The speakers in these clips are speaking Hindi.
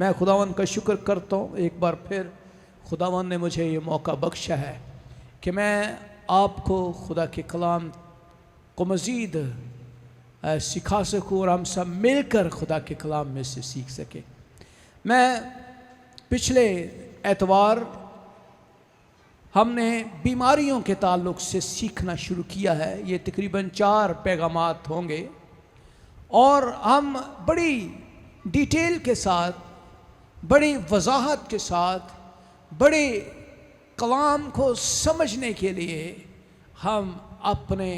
मैं खुदावन का शुक्र करता हूँ एक बार फिर खुदावन ने मुझे ये मौका बख्शा है कि मैं आपको खुदा के कलाम को मज़ीद सिखा सकूँ और हम सब मिलकर खुदा के कलाम में से सीख सकें। मैं पिछले एतवार हमने बीमारियों के ताल्लुक़ से सीखना शुरू किया है। ये तकरीबन 4 पैगामात होंगे और हम बड़ी डिटेल के साथ, बड़ी वजाहत के साथ, बड़े कलाम को समझने के लिए हम अपने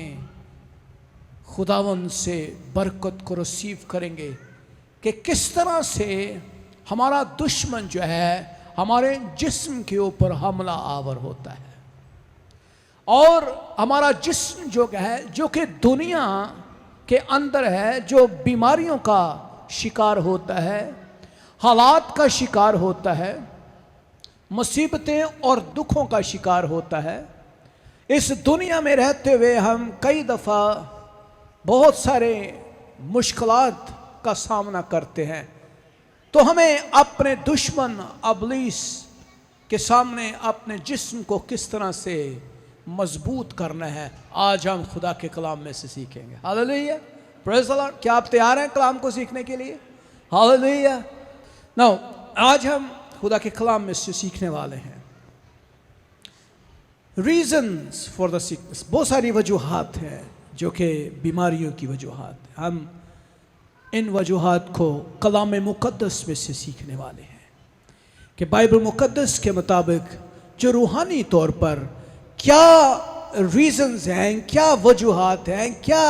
खुदावन से बरकत को रिसीव करेंगे कि किस तरह से हमारा दुश्मन जो है हमारे जिस्म के ऊपर हमला आवर होता है और हमारा जिस्म जो है, जो कि दुनिया के अंदर है, जो बीमारियों का शिकार होता है, हालात का शिकार होता है, मुसीबतें और दुखों का शिकार होता है। इस दुनिया में रहते हुए हम कई दफ़ा बहुत सारे मुश्किलात का सामना करते हैं, तो हमें अपने दुश्मन इब्लीस के सामने अपने जिस्म को किस तरह से मजबूत करना है, आज हम खुदा के कलाम में से सीखेंगे। Hallelujah, praise the Lord. क्या आप तैयार हैं कलाम को सीखने के लिए? हालेलुया। नाउ आज हम खुदा के कलाम में से सीखने वाले हैं रीजंस फॉर द सिकनेस। बहुत सारी वजूहात हैं जो कि बीमारियों की वजूहात हैं। हम इन वजूहात को कलाम मुक़द्दस में से सीखने वाले हैं कि बाइबल मुक़द्दस के मुताबिक जो रूहानी तौर पर क्या रीजंस हैं, क्या वजूहात हैं, क्या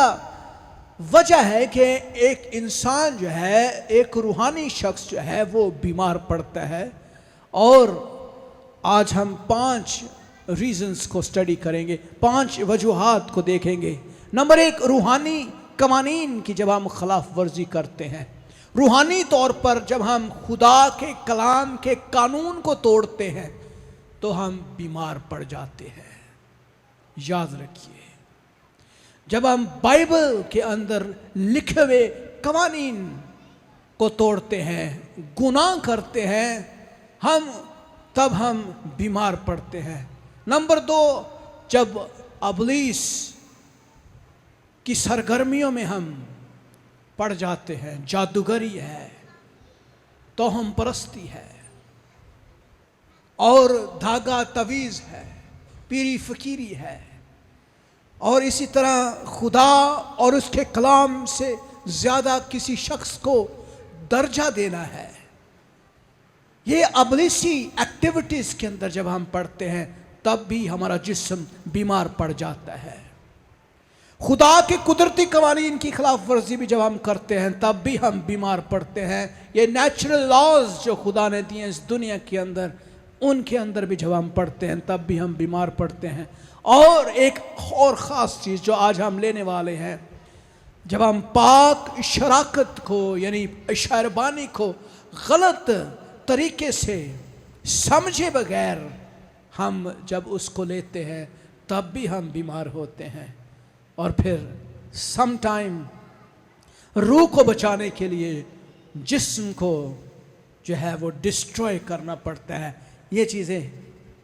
वजह है कि एक इंसान जो है, एक रूहानी शख्स जो है वो बीमार पड़ता है। और आज हम 5 रीजंस को स्टडी करेंगे, 5 वजूहात को देखेंगे। नंबर 1, रूहानी कवानीन की जब हम खिलाफ वर्जी करते हैं, रूहानी तौर पर जब हम खुदा के कलाम के कानून को तोड़ते हैं तो हम बीमार पड़ जाते हैं। याद रखिए, जब हम बाइबल के अंदर लिखे हुए कवानीन को तोड़ते हैं, गुनाह करते हैं, तब हम बीमार पड़ते हैं। नंबर 2, जब इब्लीस की सरगर्मियों में हम पड़ जाते हैं, जादूगरी है, तोहम परस्ती है और धागा तवीज़ है, पीरी फकीरी है, और इसी तरह खुदा और उसके कलाम से ज़्यादा किसी शख्स को दर्जा देना है। ये इब्लीसी एक्टिविटीज़ के अंदर जब हम पढ़ते हैं तब भी हमारा जिस्म बीमार पड़ जाता है। खुदा के कुदरती कवानीन की खिलाफ वर्जी भी जब हम करते हैं तब भी हम बीमार पड़ते हैं। ये नेचुरल लॉज जो खुदा ने दिए इस दुनिया के अंदर, उनके अंदर भी जब हम पढ़ते हैं तब भी हम बीमार पड़ते हैं। और एक और ख़ास चीज़ जो आज हम लेने वाले हैं, जब हम पाक शराकत को यानी शायरबानी को गलत तरीके से समझे बगैर हम जब उसको लेते हैं तब भी हम बीमार होते हैं। और फिर सम टाइम रूह को बचाने के लिए जिस्म को जो है वो डिस्ट्रॉय करना पड़ता है। ये चीज़ें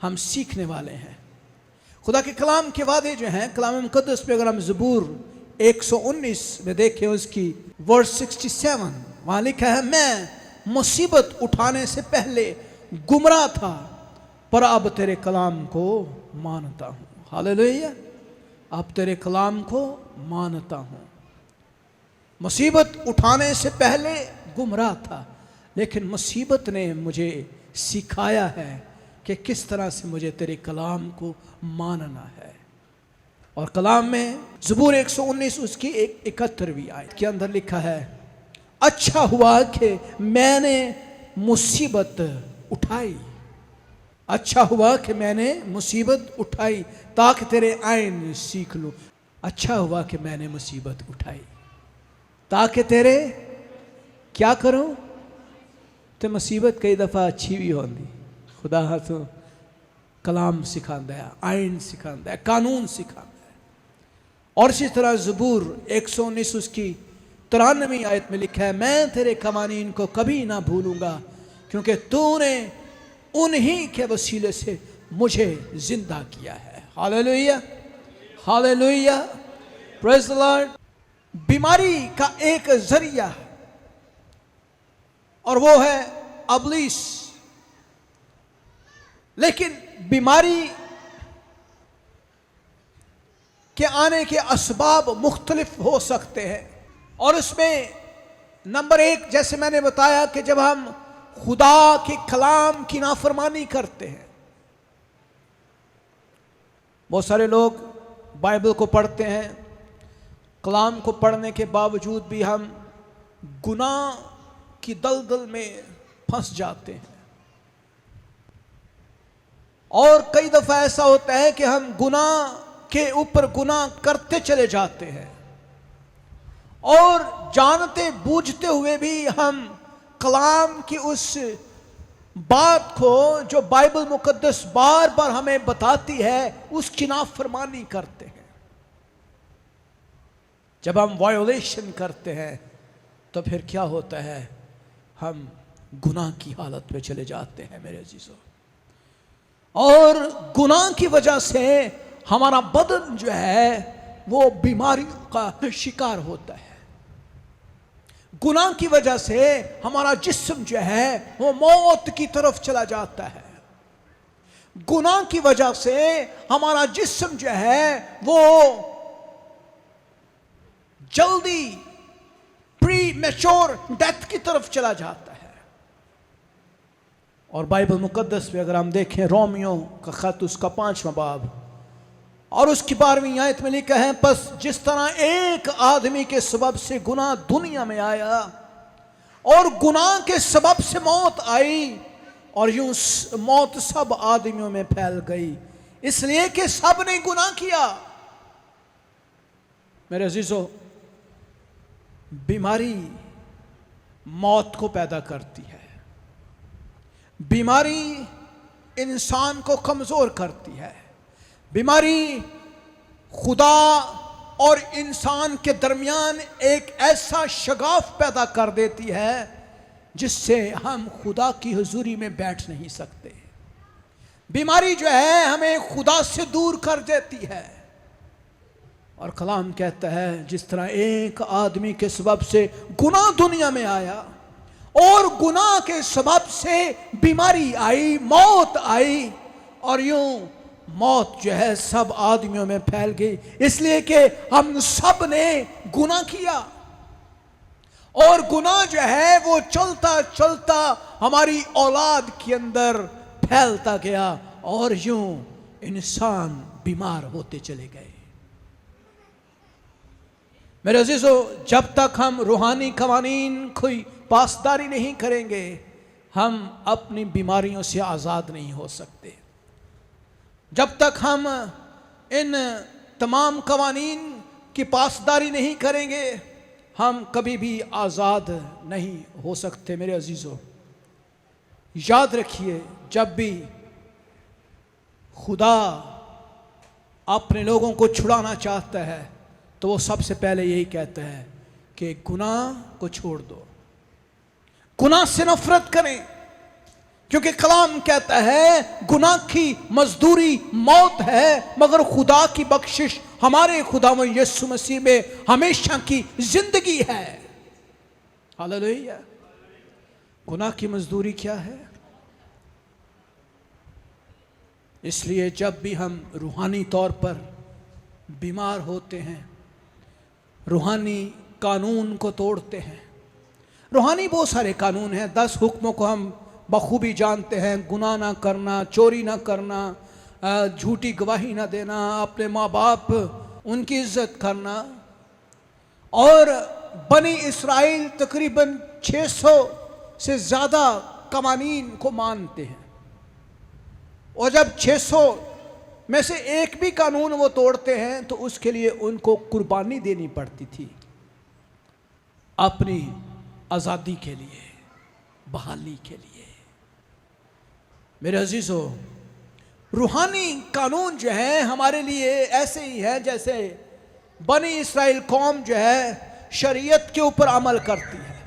हम सीखने वाले हैं। खुदा के कलाम के वादे जो हैं, कलाम मुक़द्दस पे अगर हम ज़बूर 119 में देखें, उसकी वर्स 67 वहाँ लिखा है, मैं मुसीबत उठाने से पहले गुमराह था पर अब तेरे कलाम को मानता हूँ। हालेलुया, अब तेरे कलाम को मानता हूँ। मुसीबत उठाने से पहले गुमराह था, लेकिन मुसीबत ने मुझे सिखाया है कि किस तरह से मुझे तेरे कलाम को मानना है। और कलाम में ज़बूर 119 उसकी 71वीं आयत के अंदर लिखा है, अच्छा हुआ कि मैंने मुसीबत उठाई, अच्छा हुआ कि मैंने मुसीबत उठाई ताकि तेरे आइन सीख लूँ। अच्छा हुआ कि मैंने मुसीबत उठाई ताकि तेरे क्या करूं? तो मुसीबत कई दफ़ा अच्छी भी होती, खुदा तो कलाम सिखाता है, आइन सिखाता है, कानून सिखाता है। और इसी तरह ज़बूर 119 उसकी 93वीं आयत में लिखा है, मैं तेरे कवानीन को कभी ना भूलूंगा क्योंकि तूने उन्हीं के वसीले से मुझे जिंदा किया है। Hallelujah, hallelujah, praise the Lord. बीमारी का एक जरिया है और वो है अबलीस। लेकिन बीमारी के आने के असबाब मुख्तलिफ हो सकते हैं और उसमें नंबर एक, जैसे मैंने बताया कि जब हम खुदा के कलाम की नाफरमानी करते हैं। बहुत सारे लोग बाइबल को पढ़ते हैं, कलाम को पढ़ने के बावजूद भी हम गुनाह की दलदल में फंस जाते हैं। और कई दफा ऐसा होता है कि हम गुनाह के ऊपर गुनाह करते चले जाते हैं और जानते बूझते हुए भी हम कलाम की उस बात को जो बाइबल मुकद्दस बार बार हमें बताती है उसकी नाफरमानी करते हैं। जब हम वायोलेशन करते हैं तो फिर क्या होता है, हम गुनाह की हालत में चले जाते हैं मेरे अजीजों। और गुनाह की वजह से हमारा बदन जो है वो बीमारियों का शिकार होता है। गुनाह की वजह से हमारा जिस्म जो है वो मौत की तरफ चला जाता है। गुनाह की वजह से हमारा जिस्म जो है वो जल्दी प्री मैच्योर डेथ की तरफ चला जाता है। और बाइबल मुकद्दस में अगर हम देखें रोमियो का खत उसका 5वां बाब और उसकी 12वीं आयत में लिखा है, बस जिस तरह एक आदमी के सबब से गुनाह दुनिया में आया और गुनाह के सबब से मौत आई और यूं मौत सब आदमियों में फैल गई, इसलिए कि सब ने गुनाह किया। मेरे अजीजों, बीमारी मौत को पैदा करती है। बीमारी इंसान को कमजोर करती है। बीमारी खुदा और इंसान के दरमियान एक ऐसा शगाफ पैदा कर देती है जिससे हम खुदा की हुजूरी में बैठ नहीं सकते। बीमारी जो है हमें खुदा से दूर कर देती है। और कलाम कहता है, जिस तरह एक आदमी के सबब से गुनाह दुनिया में आया और गुनाह के सबब से बीमारी आई, मौत आई, और यूं मौत जो है सब आदमियों में फैल गई, इसलिए कि हम सब ने गुनाह किया। और गुनाह जो है वो चलता चलता हमारी औलाद के अंदर फैलता गया और यूं इंसान बीमार होते चले गए। मेरे अजीजों, जब तक हम रूहानी कवानीन कोई पासदारी नहीं करेंगे, हम अपनी बीमारियों से आज़ाद नहीं हो सकते। जब तक हम इन तमाम कवानीन की पासदारी नहीं करेंगे, हम कभी भी आज़ाद नहीं हो सकते। मेरे अजीजों, याद रखिए, जब भी खुदा अपने लोगों को छुड़ाना चाहता है तो वो सबसे पहले यही कहता है कि गुनाह को छोड़ दो, गुनाह से नफरत करें, क्योंकि कलाम कहता है गुनाह की मजदूरी मौत है, मगर खुदा की बख्शिश हमारे खुदावंद यीशु मसीह में हमेशा की जिंदगी है। हालेलुया। गुनाह की मजदूरी क्या है? इसलिए जब भी हम रूहानी तौर पर बीमार होते हैं, रूहानी कानून को तोड़ते हैं। रूहानी बहुत सारे कानून हैं, 10 हुक्मों को हम बखूबी जानते हैं। गुनाह ना करना, चोरी ना करना, झूठी गवाही ना देना, अपने माँ बाप उनकी इज्जत करना। और बनी इसराइल तकरीबन 600 से ज़्यादा कवानीन को मानते हैं, और जब 600 में से एक भी कानून वो तोड़ते हैं तो उसके लिए उनको कुर्बानी देनी पड़ती थी, अपनी आज़ादी के लिए, बहाली के लिए। मेरे अजीजों, रूहानी कानून जो है हमारे लिए ऐसे ही है जैसे बनी इसराइल कौम जो है शरीयत के ऊपर अमल करती है,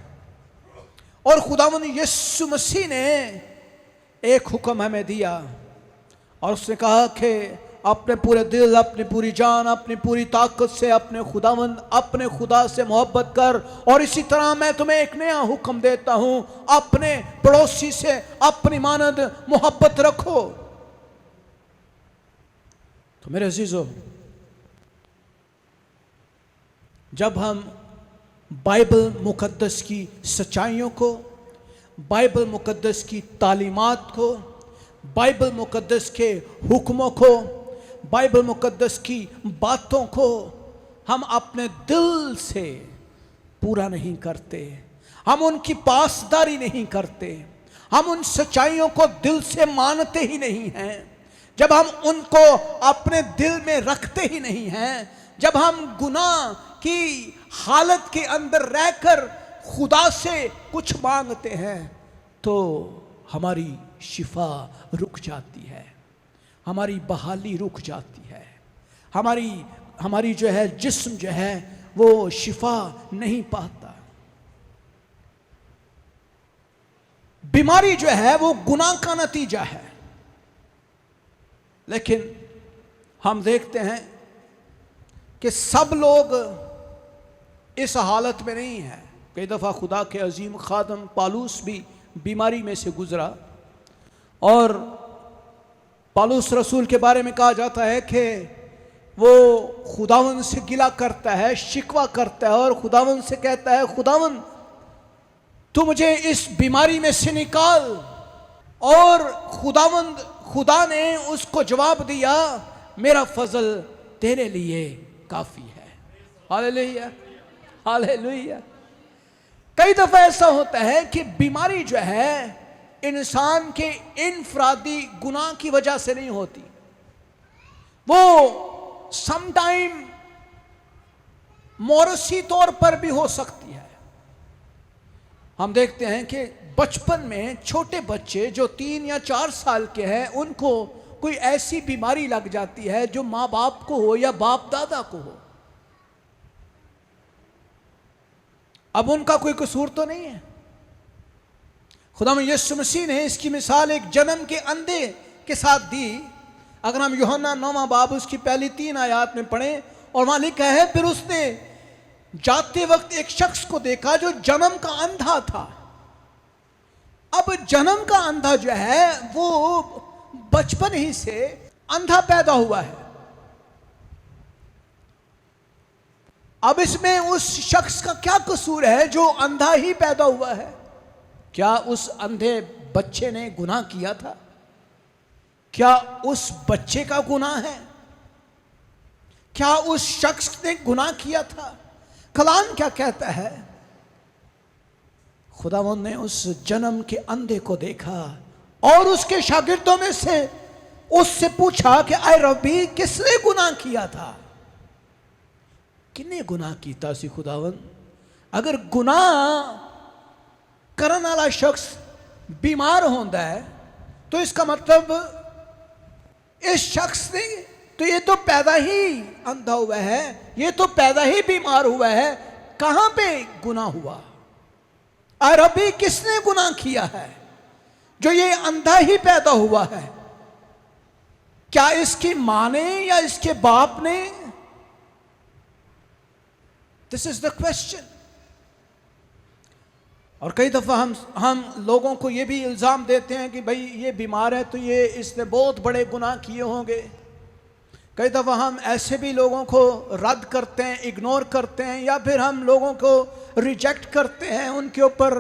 और खुदावंद यीशु मसीह ने एक हुक्म हमें दिया और उसने कहा कि अपने पूरे दिल, अपनी पूरी जान, अपनी पूरी ताकत से अपने खुदा से मोहब्बत कर। और इसी तरह मैं तुम्हें एक नया हुक्म देता हूं, अपने पड़ोसी से अपनी मानद मोहब्बत रखो। तो मेरे अजीजों, जब हम बाइबल मुकद्दस की सच्चाइयों को, बाइबल मुकद्दस की तालीमात को, बाइबल मुकद्दस के हुक्मों को, बाइबल मुकद्दस की बातों को हम अपने दिल से पूरा नहीं करते, हम उनकी पासदारी नहीं करते, हम उन सच्चाइयों को दिल से मानते ही नहीं हैं, जब हम उनको अपने दिल में रखते ही नहीं हैं, जब हम गुनाह की हालत के अंदर रहकर खुदा से कुछ मांगते हैं, तो हमारी शिफा रुक जाती है, हमारी बहाली रुक जाती है, हमारी जो है जिस्म जो है वो शिफा नहीं पाता। बीमारी जो है वो गुनाह का नतीजा है। लेकिन हम देखते हैं कि सब लोग इस हालत में नहीं है। कई दफ़ा खुदा के अजीम खादम पालूस भी बीमारी में से गुजरा, और पालूस रसूल के बारे में कहा जाता है कि वो खुदावंद से गिला करता है, शिकवा करता है और खुदावंद से कहता है, खुदावंद तू मुझे इस बीमारी में से निकाल। और खुदा ने उसको जवाब दिया, मेरा फजल तेरे लिए काफ़ी है। Hallelujah, hallelujah. कई दफ़ा ऐसा होता है कि बीमारी जो है इंसान के इनफरादी गुनाह की वजह से नहीं होती, वो समटाइम मौरसी तौर पर भी हो सकती है। हम देखते हैं कि बचपन में छोटे बच्चे जो 3 या 4 साल के हैं, उनको कोई ऐसी बीमारी लग जाती है जो माँ बाप को हो या बाप दादा को हो। अब उनका कोई कसूर तो नहीं है। खुदा में यीशु मसीह ने इसकी मिसाल एक जन्म के अंधे के साथ दी। अगर हम यूहन्ना 9वां बाब उसकी पहली 3 आयत में पढ़ें, और वहां लिखा है, फिर उसने जाते वक्त एक शख्स को देखा जो जन्म का अंधा था। अब जन्म का अंधा जो है वो बचपन ही से अंधा पैदा हुआ है। अब इसमें उस शख्स का क्या कसूर है जो अंधा ही पैदा हुआ है? क्या उस अंधे बच्चे ने गुनाह किया था? क्या उस बच्चे का गुनाह है? क्या उस शख्स ने गुनाह किया था? कलाम क्या कहता है? खुदावंद ने उस जन्म के अंधे को देखा और उसके शागिर्दों में से उससे पूछा कि आए रब्बी, किसने गुनाह किया था? किन्ने गुनाह किया सी खुदावंद? अगर गुनाह करने वाला शख्स बीमार होता है तो इसका मतलब इस शख्स ने तो ये तो पैदा ही अंधा हुआ है, ये तो पैदा ही बीमार हुआ है। कहां पे गुनाह हुआ? और अभी किसने गुनाह किया है जो ये अंधा ही पैदा हुआ है? क्या इसकी मां ने या इसके बाप ने? This is the question. और कई दफ़ा हम लोगों को ये भी इल्ज़ाम देते हैं कि भाई ये बीमार है तो ये इसने बहुत बड़े गुनाह किए होंगे। कई दफ़ा हम ऐसे भी लोगों को रद्द करते हैं, इग्नोर करते हैं, या फिर हम लोगों को रिजेक्ट करते हैं, उनके ऊपर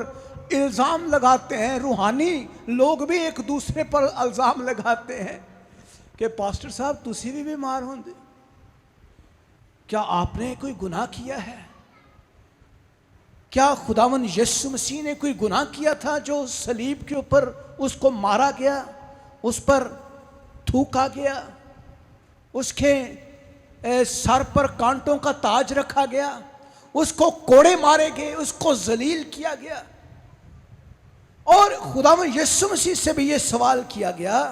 इल्ज़ाम लगाते हैं। रूहानी लोग भी एक दूसरे पर इल्ज़ाम लगाते हैं कि पास्टर साहब तुसी भी बीमार होंगे, क्या आपने कोई गुनाह किया है? क्या खुदावन यीशु मसीह ने कोई गुनाह किया था जो सलीब के ऊपर उसको मारा गया, उस पर थूका गया, उसके सर पर कांटों का ताज रखा गया, उसको कोड़े मारे गए, उसको जलील किया गया? और खुदावन यीशु मसीह से भी ये सवाल किया गया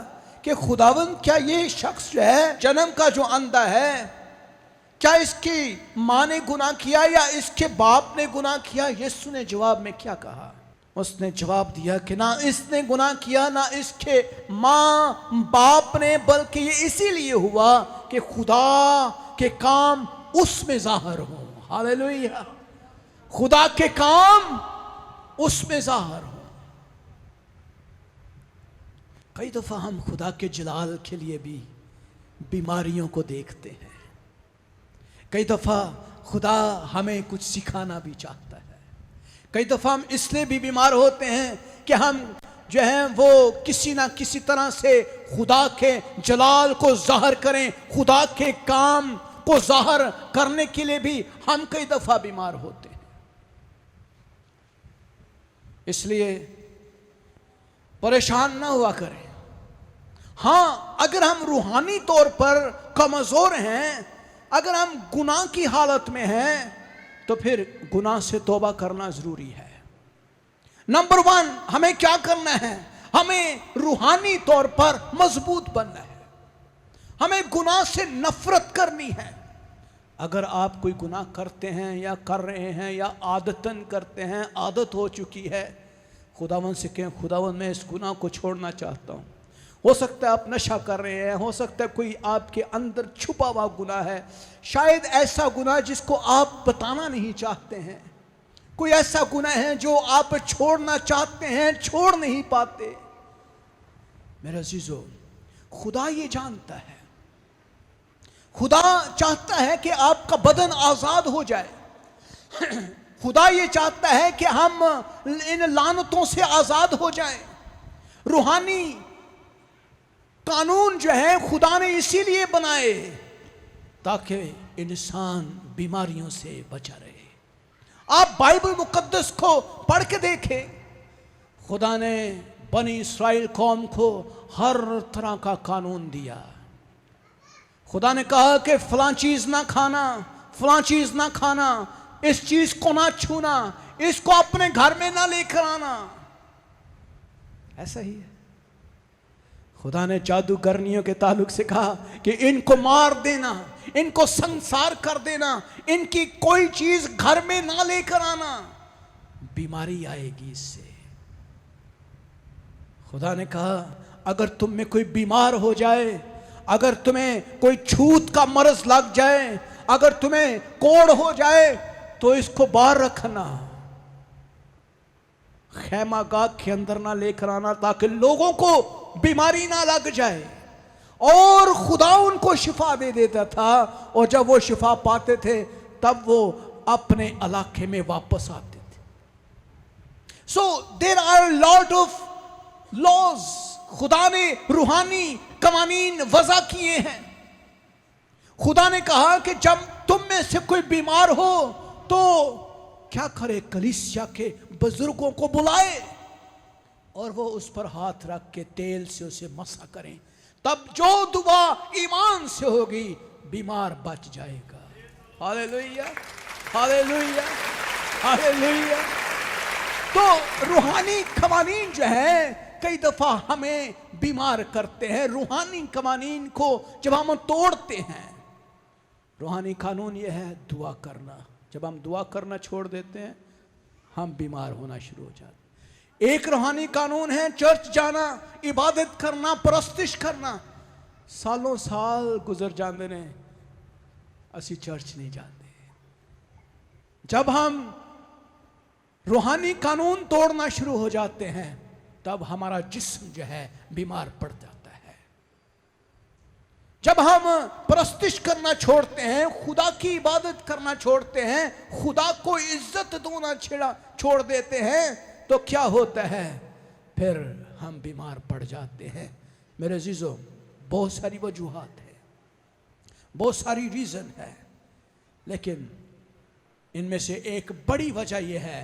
कि खुदावन क्या ये शख्स जो है जन्म का जो अंधा है, क्या इसकी माँ ने गुनाह किया या इसके बाप ने गुनाह किया? यीशु ने जवाब में क्या कहा? उसने जवाब दिया कि ना इसने गुनाह किया ना इसके माँ बाप ने, बल्कि ये इसीलिए हुआ कि खुदा के काम उसमें जाहिर हो। हालेलुया। खुदा के काम उसमें जाहिर हो। कई दफा हम खुदा के जलाल के लिए भी बीमारियों को देखते हैं। कई दफा खुदा हमें कुछ सिखाना भी चाहता है। कई दफा हम इसलिए भी बीमार होते हैं कि हम जो है वो किसी ना किसी तरह से खुदा के जलाल को जाहिर करें, खुदा के काम को जाहिर करने के लिए भी हम कई दफा बीमार होते हैं। इसलिए परेशान ना हुआ करें। हाँ, अगर हम रूहानी तौर पर कमजोर हैं, अगर हम गुनाह की हालत में हैं, तो फिर गुनाह से तौबा करना जरूरी है। नंबर 1, हमें क्या करना है? हमें रूहानी तौर पर मजबूत बनना है। हमें गुनाह से नफरत करनी है। अगर आप कोई गुनाह करते हैं या कर रहे हैं या आदतन करते हैं, आदत हो चुकी है, खुदावन से कहें, खुदावन मैं इस गुनाह को छोड़ना चाहता हूँ। हो सकता है आप नशा कर रहे हैं, हो सकता है कोई आपके अंदर छुपा हुआ गुनाह है, शायद ऐसा गुनाह जिसको आप बताना नहीं चाहते हैं। कोई ऐसा गुनाह है जो आप छोड़ना चाहते हैं, छोड़ नहीं पाते। मेरे अजीजों, खुदा ये जानता है। खुदा चाहता है कि आपका बदन आजाद हो जाए। खुदा ये चाहता है कि हम इन लानतों से आजाद हो जाएं। रूहानी कानून जो है खुदा ने इसीलिए बनाए ताकि इंसान बीमारियों से बचा रहे। आप बाइबल मुकद्दस को पढ़ के देखें। खुदा ने बनी इस्राएल कौम को हर तरह का कानून दिया। खुदा ने कहा कि फलां चीज ना खाना, फलां चीज ना खाना, इस चीज को ना छूना, इसको अपने घर में ना लेकर आना। ऐसा ही है। खुदा ने जादूगरनियों के ताल्लुक से कहा कि इनको मार देना, इनको संसार कर देना, इनकी कोई चीज घर में ना लेकर आना, बीमारी आएगी इससे। खुदा ने कहा अगर तुम में कोई बीमार हो जाए, अगर तुम्हें कोई छूत का मर्ज लग जाए, अगर तुम्हें कोढ़ हो जाए, तो इसको बाहर रखना, खैमा गाग के अंदर ना लेकर आना, ताकि लोगों को बीमारी ना लग जाए। और खुदा उनको शिफा दे देता था, और जब वो शिफा पाते थे तब वो अपने इलाके में वापस आते थे। So there are lot of laws. खुदा ने रूहानी कवानीन वज़ा किए हैं। खुदा ने कहा कि जब तुम में से कोई बीमार हो तो क्या करे, कलीसिया के बुजुर्गों को बुलाए और वो उस पर हाथ रख के तेल से उसे मसा करें, तब जो दुआ ईमान से होगी बीमार बच जाएगा। Hallelujah, hallelujah, hallelujah. तो रूहानी कवानीन जो है कई दफा हमें बीमार करते हैं। रूहानी कवानीन को जब हम तोड़ते हैं, रूहानी कानून यह है दुआ करना। जब हम दुआ करना छोड़ देते हैं, हम बीमार होना शुरू हो जाते हैं। एक रूहानी कानून है चर्च जाना, इबादत करना, परस्तिश करना। सालों साल गुजर जाते ने, असी चर्च नहीं जाते। जब हम रूहानी कानून तोड़ना शुरू हो जाते हैं, तब हमारा जिस्म जो है बीमार पड़ जाता है। जब हम परस्तिश करना छोड़ते हैं, खुदा की इबादत करना छोड़ते हैं, खुदा को इज्जत देना छोड़ देते हैं, तो क्या होता है? फिर हम बीमार पड़ जाते हैं। मेरे अजीजों, बहुत सारी वजूहात है, बहुत सारी रीजन है, लेकिन इनमें से एक बड़ी वजह यह है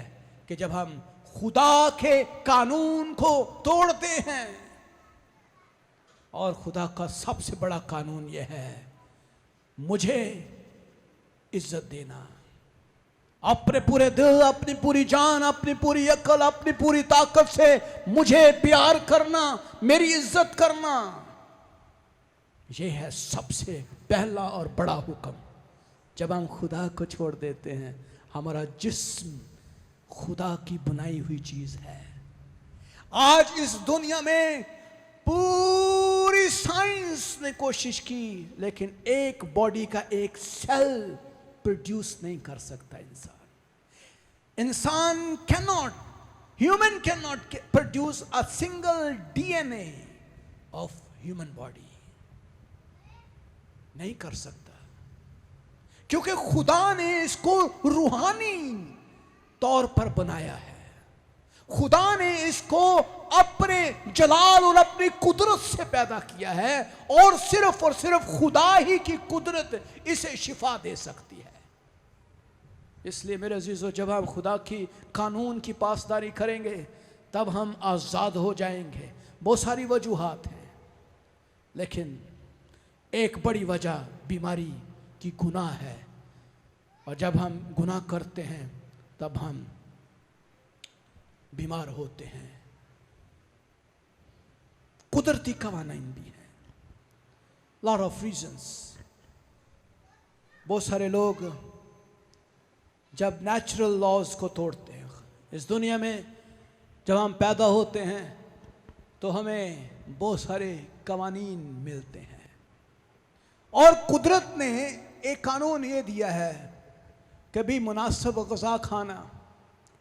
कि जब हम खुदा के कानून को तोड़ते हैं, और खुदा का सबसे बड़ा कानून यह है, मुझे इज्जत देना, अपने पूरे दिल, अपनी पूरी जान, अपनी पूरी अकल, अपनी पूरी ताकत से मुझे प्यार करना, मेरी इज्जत करना। यह है सबसे पहला और बड़ा हुक्म। जब हम खुदा को छोड़ देते हैं, हमारा जिस्म खुदा की बनाई हुई चीज है। आज इस दुनिया में पूरी साइंस ने कोशिश की, लेकिन एक बॉडी का एक सेल प्रोड्यूस नहीं कर सकता इंसान human can not produce a single DNA of human body, नहीं कर सकता, क्योंकि खुदा ने इसको रूहानी तौर पर बनाया है। खुदा ने इसको अपने जलाल और अपनी कुदरत से पैदा किया है, और सिर्फ खुदा ही की कुदरत इसे शिफा दे सकती है। इसलिए मेरे अजीजों, जब हम खुदा की कानून की पासदारी करेंगे तब हम आज़ाद हो जाएंगे। बहुत सारी वजूहात हैं, लेकिन एक बड़ी वजह बीमारी की गुनाह है, और जब हम गुनाह करते हैं तब हम बीमार होते हैं। कुदरती कवानीन भी है, लॉट ऑफ रीजंस। बहुत सारे लोग जब नेचुरल लॉज को तोड़ते हैं, इस दुनिया में जब हम पैदा होते हैं तो हमें बहुत सारे कवानीन मिलते हैं, और कुदरत ने एक कानून ये दिया है कि भी मुनासिब ग़िज़ा खाना।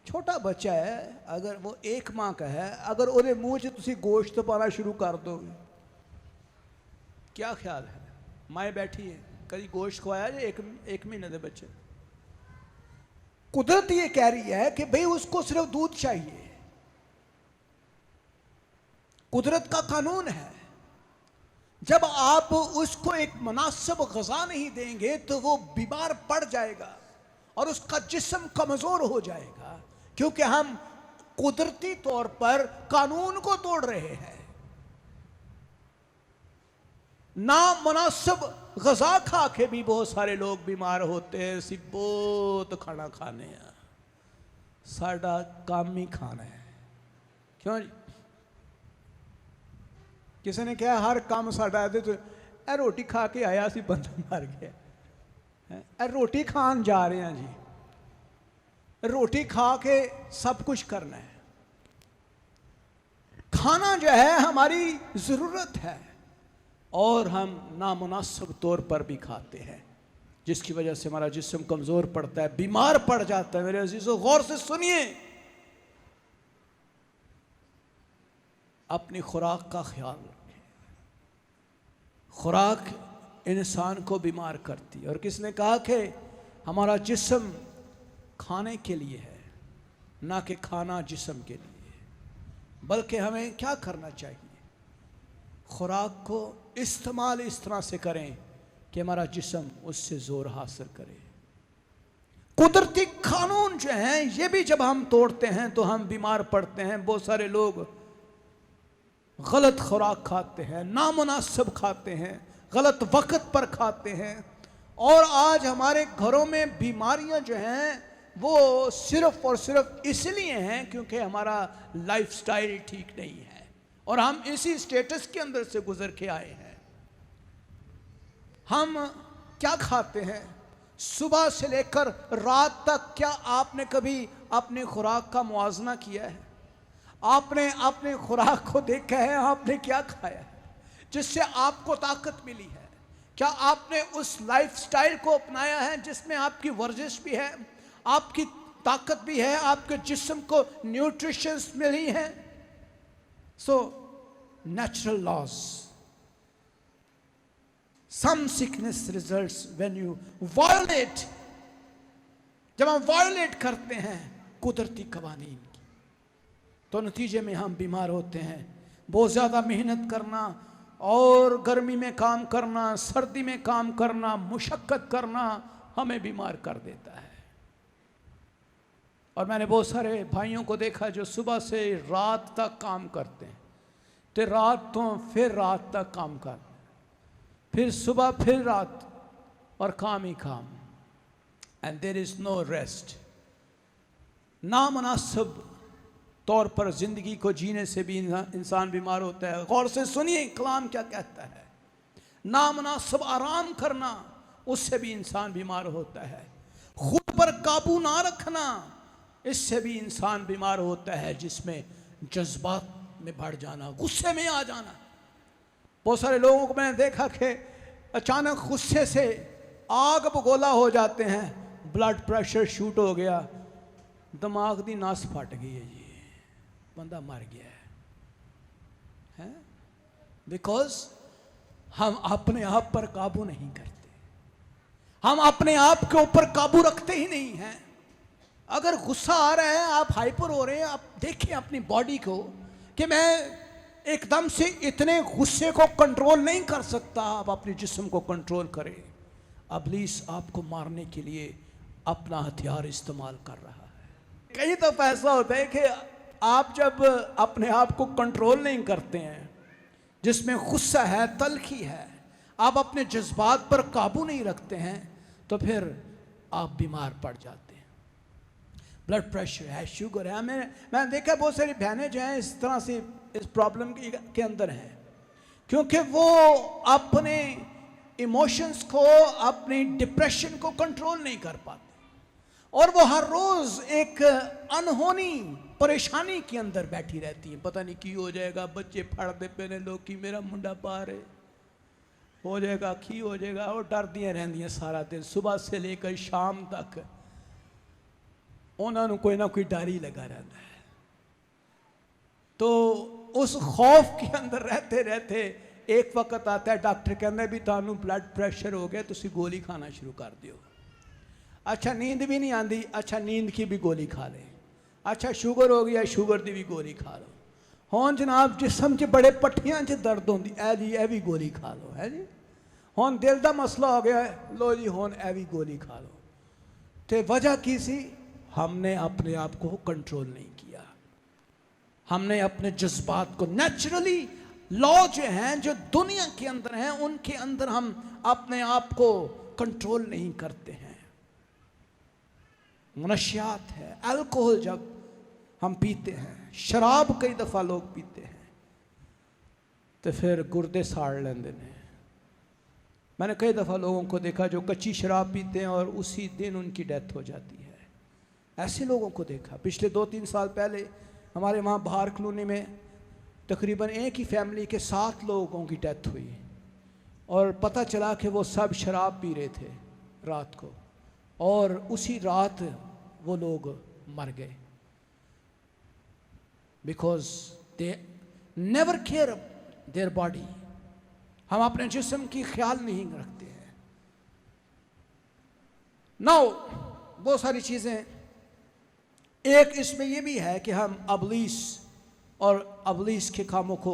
छोटा बच्चा है, अगर वो 1 माह का है, अगर उहदे मूँह च तुसी गोश्त पाना शुरू कर दोगे, क्या ख्याल है? माए बैठी है, कभी गोश्त खवाया जो एक महीने के बच्चे? कुदरत ये कह रही है कि भाई उसको सिर्फ दूध चाहिए। कुदरत का कानून है, जब आप उसको एक मुनासिब ग़िज़ा नहीं देंगे तो वो बीमार पड़ जाएगा और उसका जिस्म कमज़ोर हो जाएगा, क्योंकि हम कुदरती तौर पर कानून को तोड़ रहे हैं। ना मुनासिब ग़िज़ा खा के भी बहुत सारे लोग बीमार होते हैं। सी बहुत खाना खाने साडा काम ही खाना है, क्यों जी? किसी ने कहा हर काम साडा है, तो ए रोटी खा के आया सी बंदा मर गया, ए रोटी खान जा रहे हैं जी, रोटी खा के सब कुछ करना है। खाना जो है हमारी ज़रूरत है, और हम नामुनासिब तौर पर भी खाते हैं, जिसकी वजह से हमारा जिस्म कमज़ोर पड़ता है, बीमार पड़ जाता है। मेरे अजीज़ों, गौर से सुनिए, अपनी खुराक का ख्याल रखें। खुराक इंसान को बीमार करती है, और किसने कहा कि हमारा जिस्म खाने के लिए है, ना कि खाना जिस्म के लिए। बल्कि हमें क्या करना चाहिए? खुराक को इस्तेमाल इस तरह से करें कि हमारा जिस्म उससे जोर हासिल करे। कुदरती कानून जो हैं ये भी जब हम तोड़ते हैं तो हम बीमार पड़ते हैं। बहुत सारे लोग गलत खुराक खाते हैं, नामुनासिब खाते हैं, गलत वक्त पर खाते हैं, और आज हमारे घरों में बीमारियां जो हैं वो सिर्फ और सिर्फ इसलिए हैं क्योंकि हमारा लाइफस्टाइल ठीक नहीं है, और हम इसी स्टेटस के अंदर से गुजर के आए हैं। हम क्या खाते हैं सुबह से लेकर रात तक? क्या आपने कभी अपने खुराक का मुआवजा किया है? आपने अपने खुराक को देखा है, आपने क्या खाया है जिससे आपको ताकत मिली है? क्या आपने उस लाइफस्टाइल को अपनाया है जिसमें आपकी वर्जिश भी है, आपकी ताकत भी है, आपके जिस्म को न्यूट्रिशंस मिली है? So natural laws, some sickness results when you violate. जब हम वायोलेट करते हैं कुदरती कवानीन की, तो नतीजे में हम बीमार होते हैं। बहुत ज़्यादा मेहनत करना और गर्मी में काम करना, सर्दी में काम करना, मुशक्क़त करना हमें बीमार कर देता है। और मैंने बहुत सारे भाइयों को देखा जो सुबह से रात तक काम करते हैं, तो रात तो फिर रात तक काम कर, फिर सुबह फिर रात, और काम ही काम, and there is no rest. नामुनासिब तौर पर ज़िंदगी को जीने से भी इंसान बीमार होता है। गौर से सुनिए कलाम क्या कहता है। नामुनासिब आराम करना, उससे भी इंसान बीमार होता है। खुद पर काबू ना रखना, इससे भी इंसान बीमार होता है, जिसमें जज्बात में बढ़ जाना, गुस्से में आ जाना। बहुत सारे लोगों को मैंने देखा कि अचानक गुस्से से आग बगोला हो जाते हैं, ब्लड प्रेशर शूट हो गया, दिमाग दी नस फट गई है जी, बंदा मर गया है। बिकॉज हम अपने आप पर काबू नहीं करते, हम अपने आप के ऊपर काबू रखते ही नहीं हैं। अगर गुस्सा आ रहा है, आप हाइपर हो रहे हैं, आप देखिए अपनी बॉडी को कि मैं एकदम से इतने गुस्से को कंट्रोल नहीं कर सकता। आप अपने जिस्म को कंट्रोल करें। इब्लीस आपको मारने के लिए अपना हथियार इस्तेमाल कर रहा है। कई दफा ऐसा होता है कि आप जब अपने आप को कंट्रोल नहीं करते हैं, जिसमें गुस्सा है, तलखी है, आप अपने जज्बात पर काबू नहीं रखते हैं, तो फिर आप बीमार पड़ जाते हैं। ब्लड प्रेशर है, शुगर है। मैंने देखा बहुत सारी बहनें जो हैं इस तरह से इस प्रॉब्लम के अंदर हैं, क्योंकि वो अपने इमोशंस को, अपनी डिप्रेशन को कंट्रोल नहीं कर पाते, और वो हर रोज एक अनहोनी परेशानी के अंदर बैठी रहती हैं। पता नहीं की हो जाएगा, बच्चे फड़ दे पेने लोग की, मेरा मुंडा बाहर है, हो जाएगा की हो जाएगा, और डरदियां रहंदियां सारा दिन, सुबह से लेकर शाम तक उन्होंने कोई ना कोई डर ही लगा रहता है। तो उस खौफ के अंदर रहते रहते एक वक्त आता है, डॉक्टर कहते भी थानू ब्लड प्रेशर हो गया, तुसी गोली खाना शुरू कर दियो। अच्छा नींद भी नहीं आती, अच्छा नींद की भी गोली खा ले। अच्छा शुगर हो गया, शुगर की भी गोली खा लो। हुण जनाब जिसम च बड़े पट्टियां च दर्द होंदी, ए जी ए भी गोली खा लो, है जी। हुण दिल का मसला हो गया, लो जी हुण ए भी गोली खा लो। तो वजह की सी? हमने अपने आप को कंट्रोल नहीं किया, हमने अपने जज्बात को, नेचुरली लॉ जो हैं, जो दुनिया के अंदर हैं, उनके अंदर हम अपने आप को कंट्रोल नहीं करते हैं। नशियात है, अल्कोहल जब हम पीते हैं, शराब कई दफ़ा लोग पीते हैं, तो फिर गुर्दे साड़ लेंदे ने। मैंने कई दफ़ा लोगों को देखा जो कच्ची शराब पीते हैं और उसी दिन उनकी डेथ हो जाती है। ऐसे लोगों को देखा। पिछले 2-3 साल पहले हमारे वहाँ बाहर कॉलोनी में तकरीबन एक ही फैमिली के 7 लोगों की डेथ हुई, और पता चला कि वो सब शराब पी रहे थे रात को, और उसी रात वो लोग मर गए। Because they never care their body. हम अपने जिस्म की ख्याल नहीं रखते हैं। नाउ बहुत सारी चीज़ें, एक इसमें यह भी है कि हम इब्लीस और इब्लीस के कामों को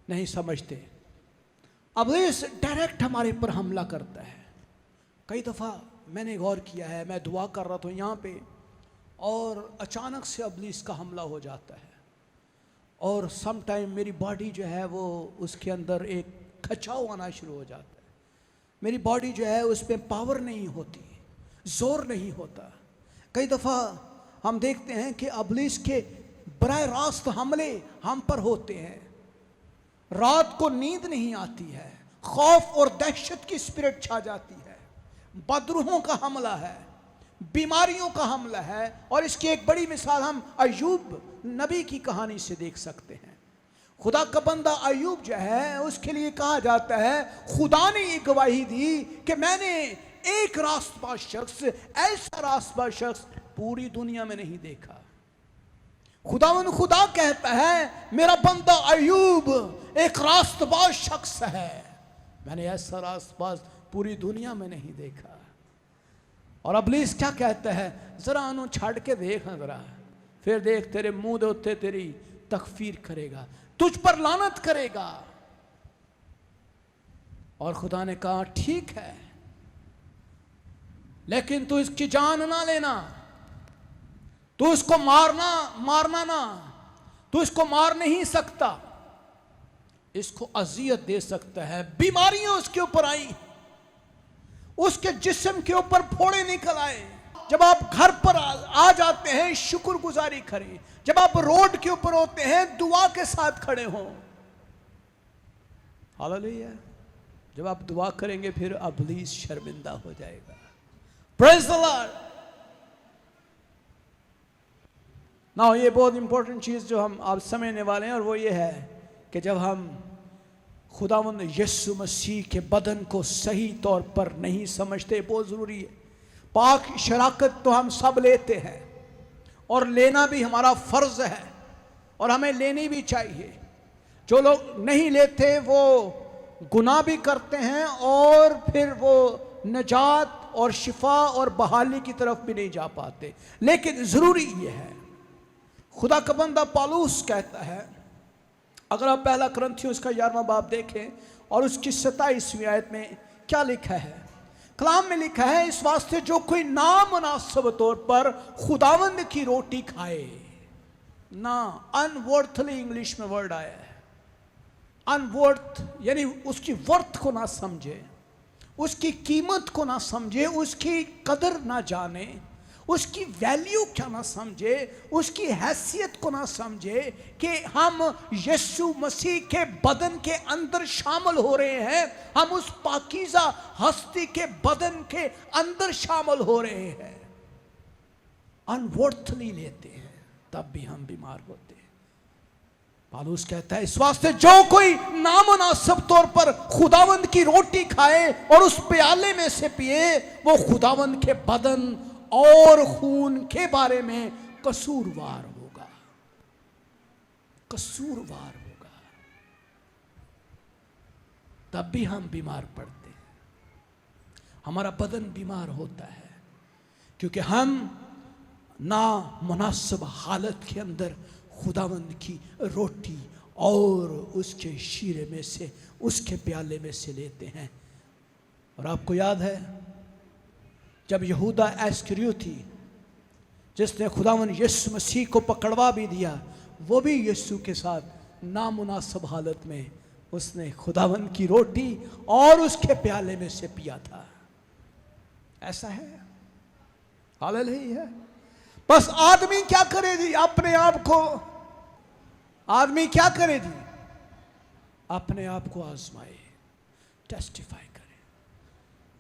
नहीं समझते। इब्लीस डायरेक्ट हमारे पर हमला करता है। कई दफ़ा मैंने गौर किया है, मैं दुआ कर रहा था यहाँ पे, और अचानक से इब्लीस का हमला हो जाता है, और सम टाइम मेरी बॉडी जो है वो उसके अंदर एक खचाव आना शुरू हो जाता है। मेरी बॉडी जो है उसमें पावर नहीं होती, जोर नहीं होता। कई दफ़ा हम देखते हैं कि इब्लीस के बराह रास्त हमले हम पर होते हैं। रात को नींद नहीं आती है, खौफ और दहशत की स्पिरिट छा जाती है, बदरूहों का हमला है, बीमारियों का हमला है। और इसकी एक बड़ी मिसाल हम अय्यूब नबी की कहानी से देख सकते हैं। खुदा का बंदा अय्यूब जो है, उसके लिए कहा जाता है खुदा ने ये गवाही दी कि मैंने एक रास्तबाज शख्स, ऐसा रास्तबाज शख्स पूरी दुनिया में नहीं देखा। खुदा कहता है मेरा बंदा अय्यूब एक रास्तबाज शख्स है, मैंने ऐसा रास्तबाज पूरी दुनिया में नहीं देखा। और इब्लीस क्या कहता है, जरा अनु छाड़ के देख, जरा फिर देख, तेरे मुंह दे उत्ते तेरी तकफीर करेगा, तुझ पर लानत करेगा। और खुदा ने कहा ठीक है, लेकिन तू इसकी जान ना लेना, तू इसको मारना ना, तू इसको मार नहीं सकता, इसको अजियत दे सकता है। बीमारियां उसके ऊपर आई, उसके जिस्म के ऊपर फोड़े निकल आए। जब आप घर पर आ जाते हैं शुक्रगुजारी करें, जब आप रोड के ऊपर होते हैं दुआ के साथ खड़े हों। हालेलुया। जब आप दुआ करेंगे फिर इब्लीस शर्मिंदा हो जाएगा। Praise the Lord. ना ये बहुत इंपॉर्टेंट चीज़ जो हम आप समझने वाले हैं, और वो ये है कि जब हम खुदावंद यीशु मसीह के बदन को सही तौर पर नहीं समझते, बहुत ज़रूरी है। पाक शराकत तो हम सब लेते हैं और लेना भी हमारा फ़र्ज़ है और हमें लेनी भी चाहिए। जो लोग नहीं लेते वो गुनाह भी करते हैं और फिर वो नजात और शिफा और बहाली की तरफ भी नहीं जा पाते। लेकिन ज़रूरी ये है, खुदा का बंदा पौलुस कहता है, अगर आप पहला कुरिन्थियों उसका 11वां बाब देखें और उसकी 27वीं आयत में क्या लिखा है, कलाम में लिखा है, इस वास्ते जो कोई नामुनासिब तौर पर खुदावंद की रोटी खाए ना, अनवर्थली इंग्लिश में वर्ड आया है, अनवर्थ यानी उसकी वर्थ को ना समझे, उसकी कीमत को ना समझे, उसकी कदर ना जाने, उसकी वैल्यू क्या ना समझे, उसकी हैसियत को ना समझे कि हम यीशु मसीह के बदन के अंदर शामिल हो रहे हैं, हम उस पाकीज़ा हस्ती के बदन के अंदर शामिल हो रहे हैं। अनवर्थली लेते हैं तब भी हम बीमार होते हैं। पौलुस कहता है, इस वास्ते जो कोई नामुनासिब तौर पर खुदावंद की रोटी खाए और उस प्याले में से पिए, वो खुदावंद के बदन और खून के बारे में कसूरवार होगा, कसूरवार होगा। तब भी हम बीमार पड़ते हैं, हमारा बदन बीमार होता है, क्योंकि हम ना मुनासिब हालत के अंदर खुदावंद की रोटी और उसके शीरे में से, उसके प्याले में से लेते हैं। और आपको याद है जब यहूदा इस्करियोती जिसने खुदावंद यीशु मसीह को पकड़वा भी दिया, वो भी यीशु के साथ नामुनासिब हालत में उसने खुदावंद की रोटी और उसके प्याले में से पिया था। ऐसा है, हालेलुया। बस आदमी क्या करे जी, अपने आप को, आदमी क्या करे जी, अपने आप को आजमाए, टेस्टिफाई करे।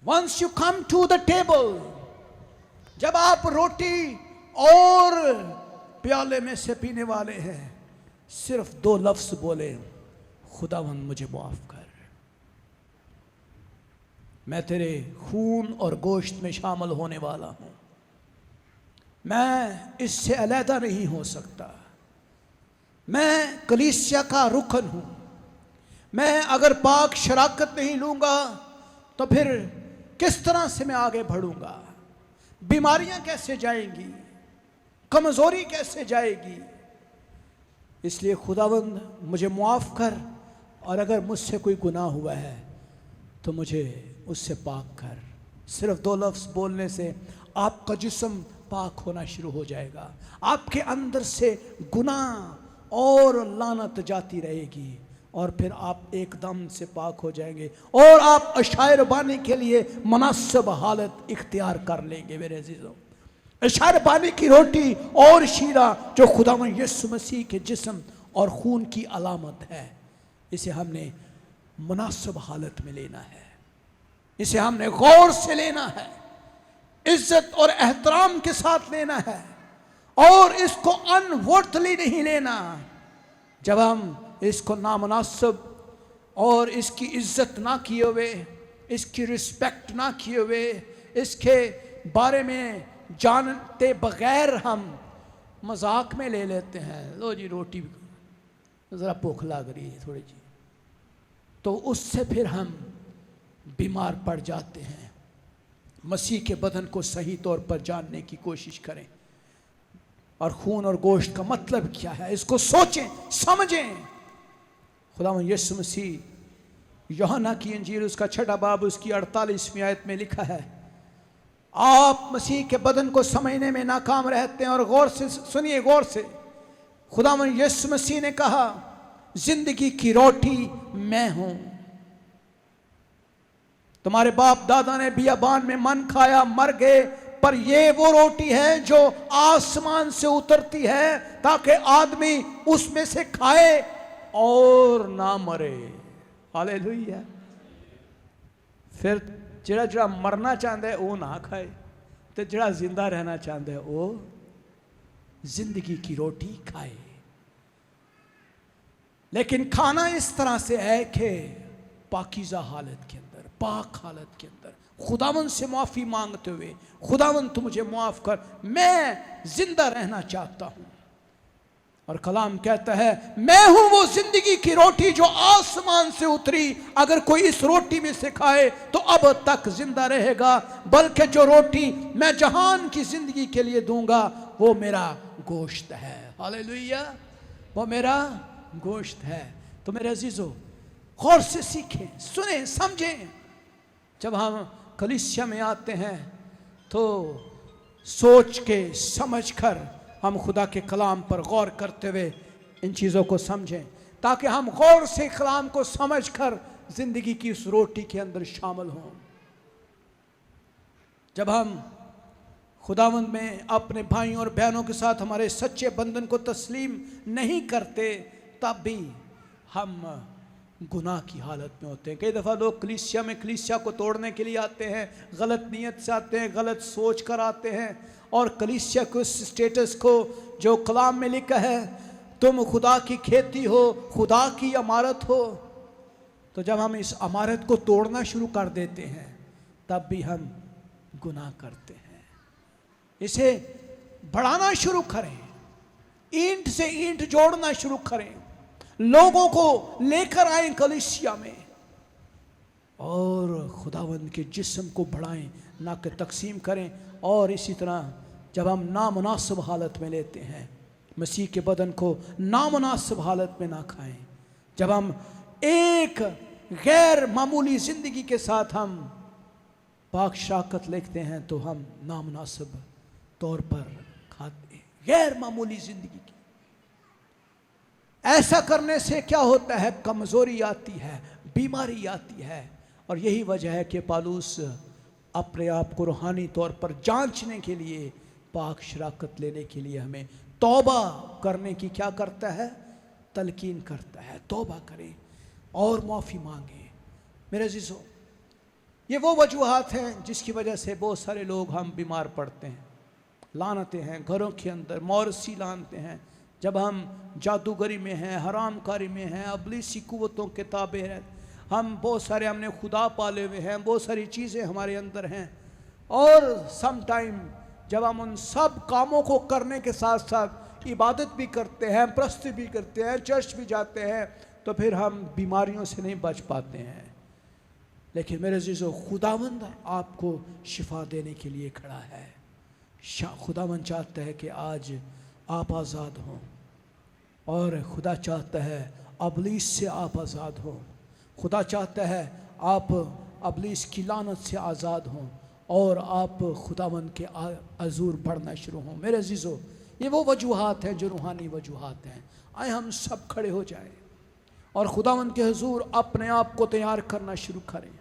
Once you come to the table, जब आप रोटी और प्याले में से पीने वाले हैं, सिर्फ 2 लफ्ज बोले, खुदावंद मुझे माफ कर, मैं तेरे खून और गोश्त में शामिल होने वाला हूं, मैं इससे अलहदा नहीं हो सकता, मैं कलीसिया का रुकन हूं, मैं अगर पाक शराकत नहीं लूंगा तो फिर किस तरह से मैं आगे बढ़ूंगा, बीमारियां कैसे जाएंगी, कमजोरी कैसे जाएगी। इसलिए खुदावंद मुझे माफ कर, और अगर मुझसे कोई गुनाह हुआ है तो मुझे उससे पाक कर। सिर्फ 2 लफ्ज बोलने से आपका जिस्म पाक होना शुरू हो जाएगा, आपके अंदर से गुनाह और लानत जाती रहेगी, और फिर आप एकदम से पाक हो जाएंगे और आप अशायर बानी के लिए मुनासिब हालत इख्तियार कर लेंगे। मेरे अजीजों, अशायर बानी की रोटी और शीरा जो खुदावंद यीशु मसीह के जिस्म और खून की अलामत है, इसे हमने मुनासिब हालत में लेना है, इसे हमने गौर से लेना है, इज्जत और एहतराम के साथ लेना है, और इसको अनवर्थली नहीं लेना। जब हम इसको नामुनासिब और इसकी इज्जत ना किए हुए, इसकी रिस्पेक्ट ना किए हुए, इसके बारे में जानते बगैर हम मजाक में ले लेते हैं, लो जी रोटी ज़रा भूख लग रही है थोड़ी जी, तो उससे फिर हम बीमार पड़ जाते हैं। मसीह के बदन को सही तौर पर जानने की कोशिश करें, और खून और गोश्त का मतलब क्या है इसको सोचें, समझें। खुदावंद यीशु मसीह यूहन्ना की इंजील उसका 6वां बाब उसकी 48वीं आयत में लिखा है, आप मसीह के बदन को समझने में नाकाम रहते हैं। और गौर से सुनिए, गौर से, खुदावंद यीशु मसीह ने कहा, जिंदगी की रोटी मैं हूं। तुम्हारे बाप दादा ने बियाबान में मन खाया, मर गए, पर ये वो रोटी है जो आसमान से उतरती है ताकि आदमी उसमें से खाए और ना मरे। हालेलुया। फिर जिहड़ा जिहड़ा मरना चाहता है वो ना खाए, तो जिहड़ा जिंदा रहना चाहता है वो जिंदगी की रोटी खाए। लेकिन खाना इस तरह से है कि पाकीज़ा हालत के अंदर, पाक हालत के अंदर, खुदावन से माफ़ी मांगते हुए, खुदावन तू मुझे माफ़ कर, मैं जिंदा रहना चाहता हूँ। और कलाम कहता है मैं हूँ वो जिंदगी की रोटी जो आसमान से उतरी, अगर कोई इस रोटी में से खाए तो अब तक जिंदा रहेगा, बल्कि जो रोटी मैं जहान की जिंदगी के लिए दूंगा वो मेरा गोश्त है। हालेलुया, वो मेरा गोश्त है। तो मेरे अजीजों, गौर से सीखें, सुने, समझें। जब हम कलीसिया में आते हैं तो सोच के समझ कर हम खुदा के कलाम पर गौर करते हुए इन चीज़ों को समझें, ताकि हम गौर से कलाम को समझ कर जिंदगी की उस रोटी के अंदर शामिल हों। जब हम खुदावंद में अपने भाइयों और बहनों के साथ हमारे सच्चे बंधन को तस्लीम नहीं करते, तब भी हम गुनाह की हालत में होते हैं। कई दफ़ा लोग कलीसिया को तोड़ने के लिए आते हैं, गलत नीयत से आते हैं, गलत सोच कर आते हैं, और कलीसिया को उस स्टेटस को जो कलाम में लिखा है तुम खुदा की खेती हो, खुदा की अमारत हो, तो जब हम इस अमारत को तोड़ना शुरू कर देते हैं तब भी हम गुनाह करते हैं। इसे बढ़ाना शुरू करें, ईंट से ईंट जोड़ना शुरू करें, लोगों को लेकर आए कलीसिया में और खुदावंद के जिस्म को बढ़ाएं, ना कि तकसीम करें। और इसी तरह जब हम नामुनासिब हालत में लेते हैं, मसीह के बदन को नामुनासिब हालत में ना खाएं। जब हम एक गैर मामूली ज़िंदगी के साथ हम पाक शाकत लिखते हैं तो हम नामुनासिब तौर पर खाते हैं, गैर मामूली ज़िंदगी की। ऐसा करने से क्या होता है? कमज़ोरी आती है, बीमारी आती है। और यही वजह है कि पौलुस अपने आप को रूहानी तौर पर जांचने के लिए, पाक शराकत लेने के लिए हमें तौबा करने की क्या करता है? तलकीन करता है। तौबा करें और माफ़ी मांगें। मेरे अज़ीज़ों, ये वो वजूहात हैं जिसकी वजह से बहुत सारे लोग हम बीमार पड़ते हैं, लानतें हैं घरों के अंदर, मौरसी लानते हैं। जब हम जादूगरी में हैं, हरामकारी में हैं, अबलीसी कुव्वतों के ताबे हैं, हम बहुत सारे हमने खुदा पाले हुए हैं, बहुत सारी चीज़ें हमारे अंदर हैं। और सम टाइम जब हम उन सब कामों को करने के साथ साथ इबादत भी करते हैं, प्रस्तुति भी करते हैं, चर्च भी जाते हैं, तो फिर हम बीमारियों से नहीं बच पाते हैं। लेकिन मेरे अज़ीज़ों, खुदावंद आपको शिफा देने के लिए खड़ा है। खुदावंद चाहता है कि आज आप आज़ाद हों, और खुदा चाहता है अबलीस से आप आज़ाद हों। खुदा चाहता है आप अबलीस की लानत से आज़ाद हों और आप खुदावंद के अज़ूर बढ़ना शुरू हों। मेरे अज़ीज़ों, ये वो वजूहात हैं जो रूहानी वजूहात हैं। आए हम सब खड़े हो जाएं और खुदावंद के हुज़ूर अपने आप को तैयार करना शुरू करें।